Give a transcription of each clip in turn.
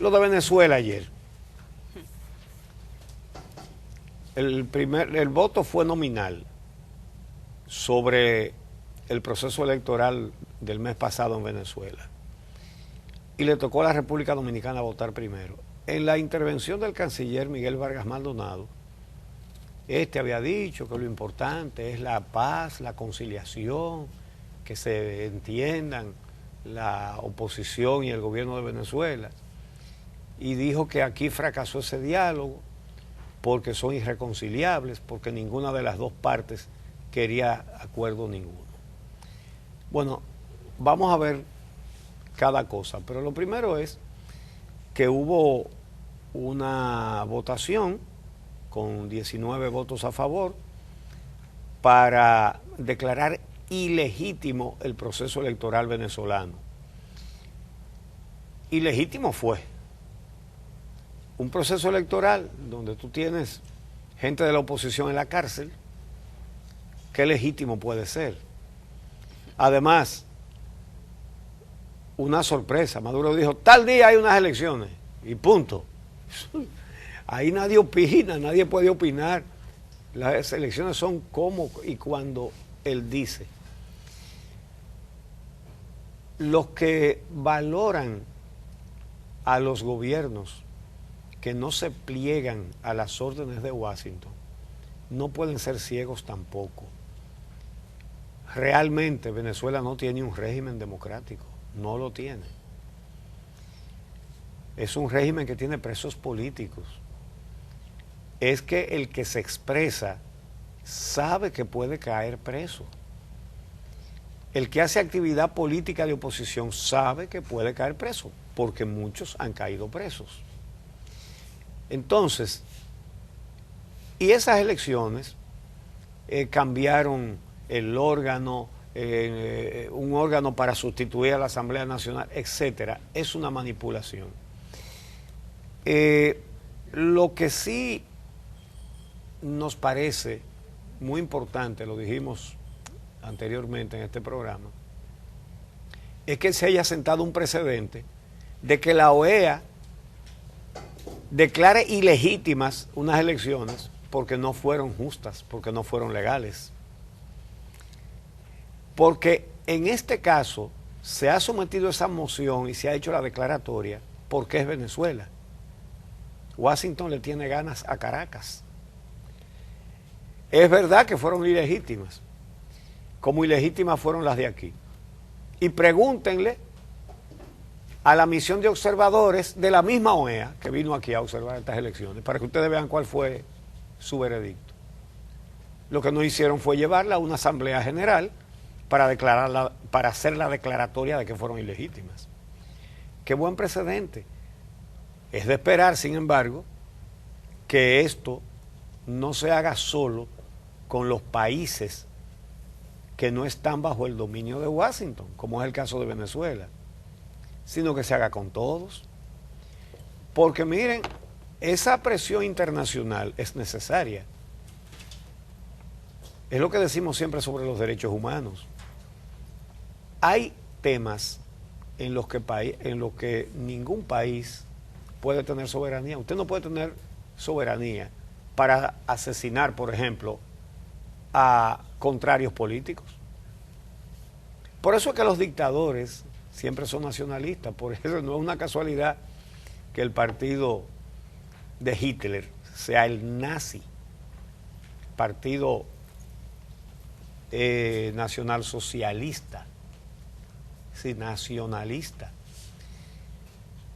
Lo de Venezuela ayer. El voto fue nominal sobre el proceso electoral del mes pasado en Venezuela. Y le tocó a la República Dominicana votar primero. En la intervención del canciller Miguel Vargas Maldonado, había dicho que lo importante es la paz, la conciliación, que se entiendan la oposición y el gobierno de Venezuela. Y dijo que aquí fracasó ese diálogo porque son irreconciliables, porque ninguna de las dos partes quería acuerdo ninguno. Bueno, vamos a ver cada cosa, pero lo primero es que hubo una votación con 19 votos a favor para declarar ilegítimo el proceso electoral venezolano. Ilegítimo fue. Un proceso electoral donde tú tienes gente de la oposición en la cárcel, ¿qué legítimo puede ser? Además, una sorpresa, Maduro dijo, tal día hay unas elecciones, y punto. Ahí nadie opina, nadie puede opinar. Las elecciones son como y cuando él dice. Los que valoran a los gobiernos que no se pliegan a las órdenes de Washington no pueden ser ciegos tampoco. Realmente Venezuela no tiene un régimen democrático, no lo tiene. Es un régimen que tiene presos políticos. Es que el que se expresa sabe que puede caer preso. El que hace actividad política de oposición sabe que puede caer preso, porque muchos han caído presos. Entonces, y esas elecciones cambiaron el órgano, un órgano para sustituir a la Asamblea Nacional, etcétera. Es una manipulación. Lo que sí nos parece muy importante, lo dijimos anteriormente en este programa, es que se haya sentado un precedente de que la OEA declare ilegítimas unas elecciones porque no fueron justas, porque no fueron legales. Porque en este caso se ha sometido esa moción y se ha hecho la declaratoria porque es Venezuela. Washington le tiene ganas a Caracas. Es verdad que fueron ilegítimas, como ilegítimas fueron las de aquí. Y pregúntenle a la misión de observadores de la misma OEA que vino aquí a observar estas elecciones, para que ustedes vean cuál fue su veredicto. Lo que no hicieron fue llevarla a una asamblea general para declararla, para hacer la declaratoria de que fueron ilegítimas. Qué buen precedente. Es de esperar, sin embargo, que esto no se haga solo con los países que no están bajo el dominio de Washington, como es el caso de Venezuela, sino que se haga con todos. Porque miren, esa presión internacional es necesaria. Es lo que decimos siempre sobre los derechos humanos. Hay temas en los que ningún país puede tener soberanía. Usted no puede tener soberanía para asesinar, por ejemplo, a contrarios políticos. Por eso es que los dictadores siempre son nacionalistas. Por eso no es una casualidad que el partido de Hitler sea el nazi, partido nacionalsocialista, sí, nacionalista.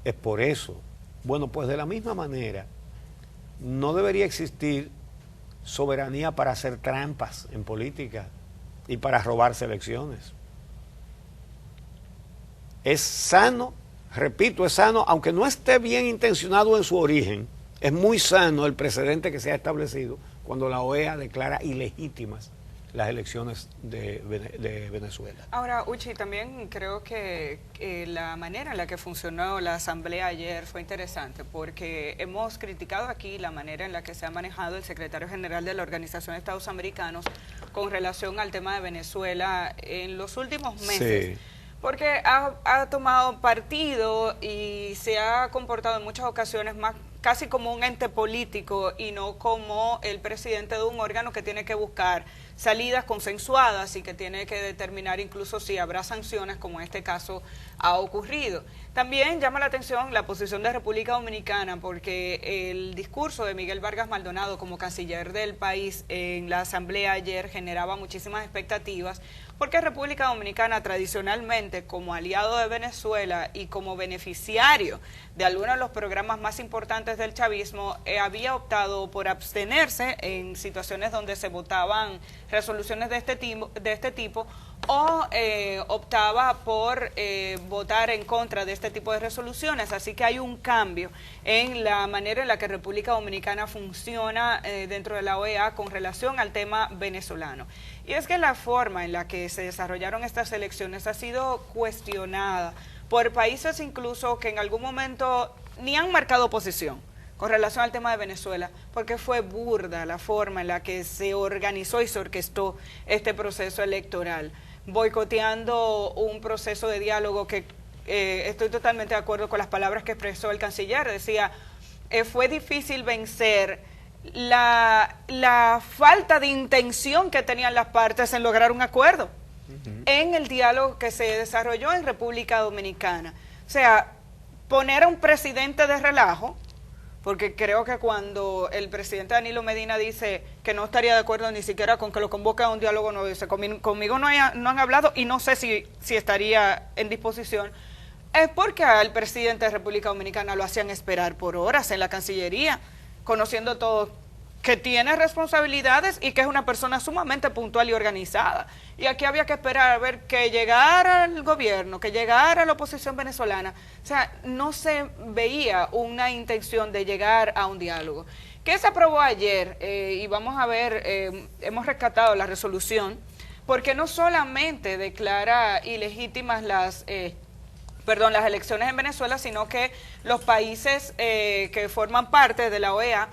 Es por eso. Bueno, pues de la misma manera, no debería existir soberanía para hacer trampas en política y para robarse elecciones. Es sano, repito, es sano, aunque no esté bien intencionado en su origen, es muy sano el precedente que se ha establecido cuando la OEA declara ilegítimas las elecciones de Venezuela. Ahora, Uchi, también creo que la manera en la que funcionó la asamblea ayer fue interesante, porque hemos criticado aquí la manera en la que se ha manejado el secretario general de la Organización de Estados Americanos con relación al tema de Venezuela en los últimos meses. Sí. Porque ha tomado partido y se ha comportado en muchas ocasiones más casi como un ente político y no como el presidente de un órgano que tiene que buscar salidas consensuadas y que tiene que determinar incluso si habrá sanciones, como en este caso ha ocurrido. También llama la atención la posición de República Dominicana, porque el discurso de Miguel Vargas Maldonado como canciller del país en la asamblea ayer generaba muchísimas expectativas, porque República Dominicana tradicionalmente, como aliado de Venezuela y como beneficiario de algunos de los programas más importantes del chavismo, había optado por abstenerse en situaciones donde se votaban resoluciones de este tipo o optaba por votar en contra de este tipo de resoluciones. Así que hay un cambio en la manera en la que República Dominicana funciona dentro de la OEA con relación al tema venezolano. Y es que la forma en la que se desarrollaron estas elecciones ha sido cuestionada por países incluso que en algún momento ni han marcado posición con relación al tema de Venezuela, porque fue burda la forma en la que se organizó y se orquestó este proceso electoral, boicoteando un proceso de diálogo que estoy totalmente de acuerdo con las palabras que expresó el canciller. Decía, fue difícil vencer la falta de intención que tenían las partes en lograr un acuerdo en el diálogo que se desarrolló en República Dominicana. O sea, poner a un presidente de relajo, porque creo que cuando el presidente Danilo Medina dice que no estaría de acuerdo ni siquiera con que lo convoque a un diálogo, no dice, conmigo no han hablado y no sé si estaría en disposición, es porque al presidente de República Dominicana lo hacían esperar por horas en la Cancillería, conociendo todo, que tiene responsabilidades y que es una persona sumamente puntual y organizada. Y aquí había que esperar a ver que llegara el gobierno, que llegara la oposición venezolana. O sea, no se veía una intención de llegar a un diálogo. ¿Qué se aprobó ayer? Y vamos a ver, hemos rescatado la resolución, porque no solamente declara ilegítimas las elecciones en Venezuela, sino que los países que forman parte de la OEA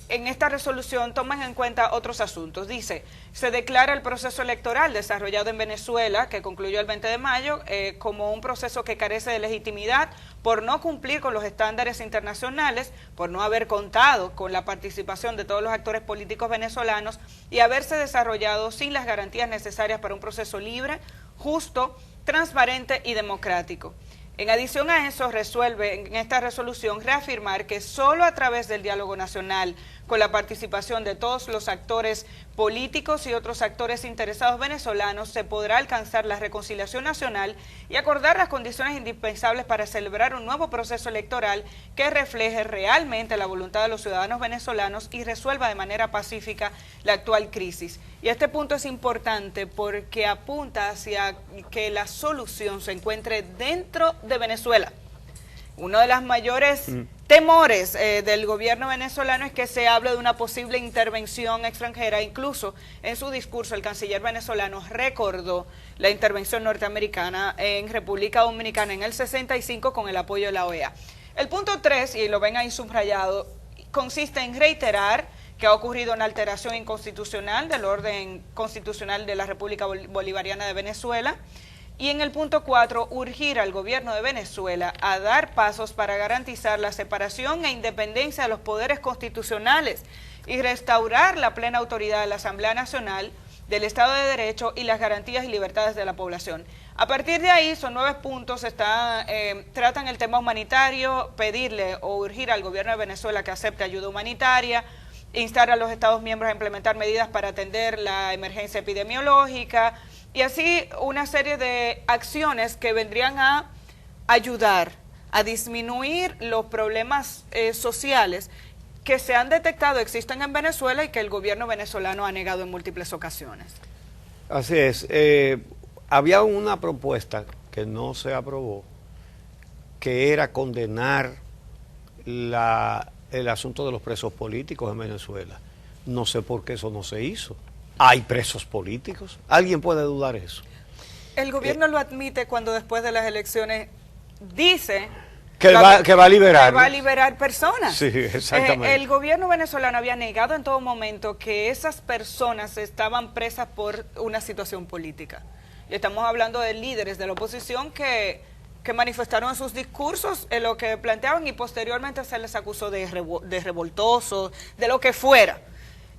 en esta resolución toman en cuenta otros asuntos. Dice, se declara el proceso electoral desarrollado en Venezuela, que concluyó el 20 de mayo, como un proceso que carece de legitimidad por no cumplir con los estándares internacionales, por no haber contado con la participación de todos los actores políticos venezolanos y haberse desarrollado sin las garantías necesarias para un proceso libre, justo, transparente y democrático. En adición a eso, resuelve en esta resolución reafirmar que solo a través del diálogo nacional, con la participación de todos los actores políticos y otros actores interesados venezolanos, se podrá alcanzar la reconciliación nacional y acordar las condiciones indispensables para celebrar un nuevo proceso electoral que refleje realmente la voluntad de los ciudadanos venezolanos y resuelva de manera pacífica la actual crisis. Y este punto es importante porque apunta hacia que la solución se encuentre dentro de Venezuela. Uno de los mayores temores del gobierno venezolano es que se hable de una posible intervención extranjera. Incluso en su discurso el canciller venezolano recordó la intervención norteamericana en República Dominicana en el 65 con el apoyo de la OEA. El punto 3, y lo ven ahí subrayado, consiste en reiterar que ha ocurrido una alteración inconstitucional del orden constitucional de la República Bolivariana de Venezuela. Y en el punto 4, urgir al gobierno de Venezuela a dar pasos para garantizar la separación e independencia de los poderes constitucionales y restaurar la plena autoridad de la Asamblea Nacional, del Estado de Derecho y las garantías y libertades de la población. A partir de ahí, son 9 puntos, tratan el tema humanitario, pedirle o urgir al gobierno de Venezuela que acepte ayuda humanitaria, instar a los Estados miembros a implementar medidas para atender la emergencia epidemiológica, y así una serie de acciones que vendrían a ayudar a disminuir los problemas sociales que se han detectado existen en Venezuela y que el gobierno venezolano ha negado en múltiples ocasiones. Así es. Había una propuesta que no se aprobó, que era condenar el asunto de los presos políticos en Venezuela. No sé por qué eso no se hizo. ¿Hay presos políticos? ¿Alguien puede dudar eso? El gobierno lo admite cuando después de las elecciones dice que va a liberar. Que va a liberar personas. Sí, exactamente. El gobierno venezolano había negado en todo momento que esas personas estaban presas por una situación política. Y estamos hablando de líderes de la oposición que manifestaron en sus discursos lo que planteaban y posteriormente se les acusó de revoltosos, de lo que fuera.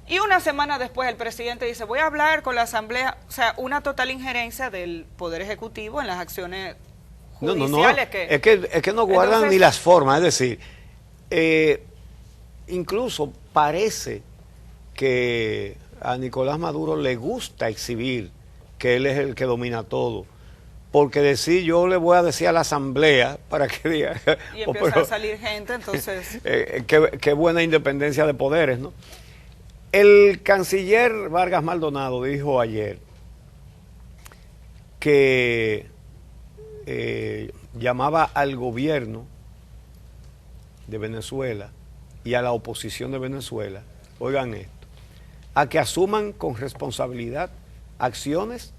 Y una semana después el presidente dice, voy a hablar con la Asamblea, o sea, una total injerencia del Poder Ejecutivo en las acciones judiciales. Es que no guardan entonces, ni las formas, es decir, incluso parece que a Nicolás Maduro le gusta exhibir que él es el que domina todo. Porque decir, yo le voy a decir a la Asamblea para que diga... Y empieza a salir gente, entonces... qué buena independencia de poderes, ¿no? El canciller Vargas Maldonado dijo ayer que llamaba al gobierno de Venezuela y a la oposición de Venezuela, oigan esto, a que asuman con responsabilidad acciones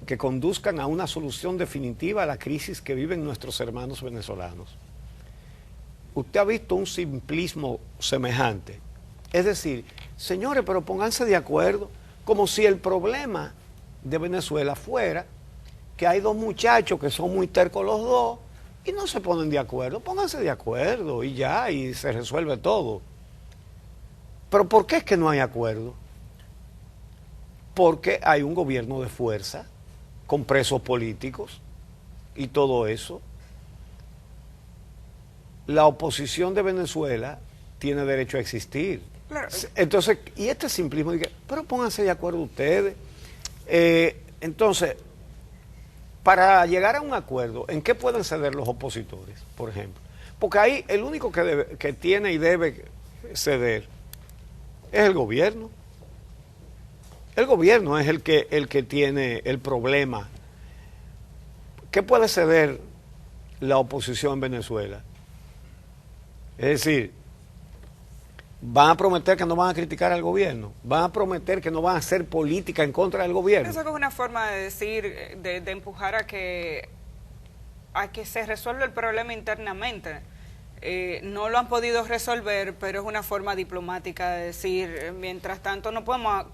que conduzcan a una solución definitiva a la crisis que viven nuestros hermanos venezolanos. Usted ha visto un simplismo semejante. Es decir, señores, pero pónganse de acuerdo, como si el problema de Venezuela fuera que hay dos muchachos que son muy tercos los dos y no se ponen de acuerdo. Pónganse de acuerdo y ya, y se resuelve todo. Pero ¿por qué es que no hay acuerdo? Porque hay un gobierno de fuerza, con presos políticos y todo eso. La oposición de Venezuela tiene derecho a existir. Claro. Entonces, y este simplismo, pero pónganse de acuerdo ustedes. Entonces, para llegar a un acuerdo, ¿en qué pueden ceder los opositores, por ejemplo? Porque ahí el único que tiene y debe ceder es el gobierno. El gobierno es el que tiene el problema. ¿Qué puede ceder la oposición en Venezuela? Es decir, van a prometer que no van a criticar al gobierno, van a prometer que no van a hacer política en contra del gobierno. Eso es una forma de decir, de empujar a que se resuelva el problema internamente. No lo han podido resolver, pero es una forma diplomática de decir, mientras tanto no podemos,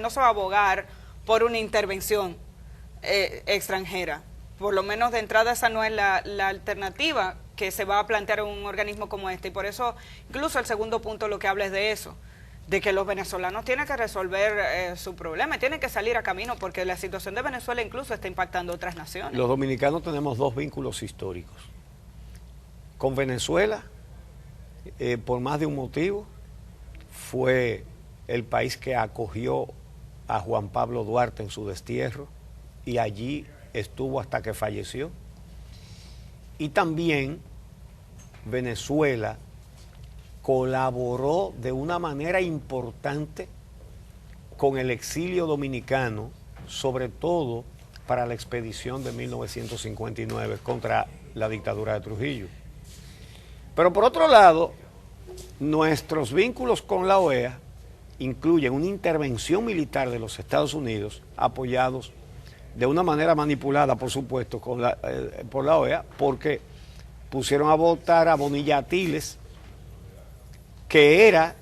no se va a abogar por una intervención extranjera. Por lo menos de entrada esa no es la alternativa que se va a plantear en un organismo como este, y por eso incluso el segundo punto lo que habla es de eso, de que los venezolanos tienen que resolver su problema, tienen que salir a camino, porque la situación de Venezuela incluso está impactando a otras naciones. Los dominicanos tenemos dos vínculos históricos. Con Venezuela, por más de un motivo, fue el país que acogió a Juan Pablo Duarte en su destierro, y allí estuvo hasta que falleció. Y también Venezuela colaboró de una manera importante con el exilio dominicano, sobre todo para la expedición de 1959 contra la dictadura de Trujillo. Pero por otro lado, nuestros vínculos con la OEA incluyen una intervención militar de los Estados Unidos, apoyados de una manera manipulada, por supuesto, por la OEA, porque pusieron a votar a Bonilla Atiles, que era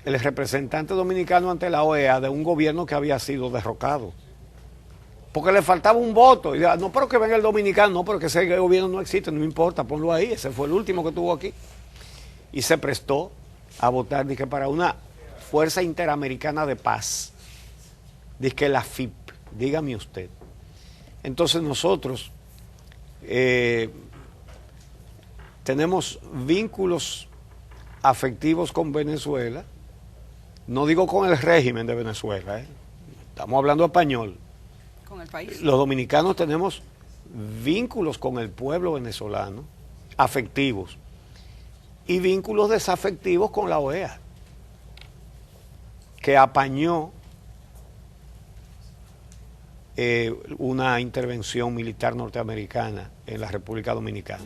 el representante dominicano ante la OEA de un gobierno que había sido derrocado. Porque le faltaba un voto. Y no, pero que venga el dominicano, no, pero que ese gobierno no existe, no importa, ponlo ahí, ese fue el último que tuvo aquí. Y se prestó a votar, dije, para una Fuerza Interamericana de Paz, dije, la FIP, dígame usted. Entonces nosotros tenemos vínculos afectivos con Venezuela, no digo con el régimen de Venezuela, estamos hablando español. Con el país. Los dominicanos tenemos vínculos con el pueblo venezolano, afectivos, y vínculos desafectivos con la OEA, que apañó una intervención militar norteamericana en la República Dominicana.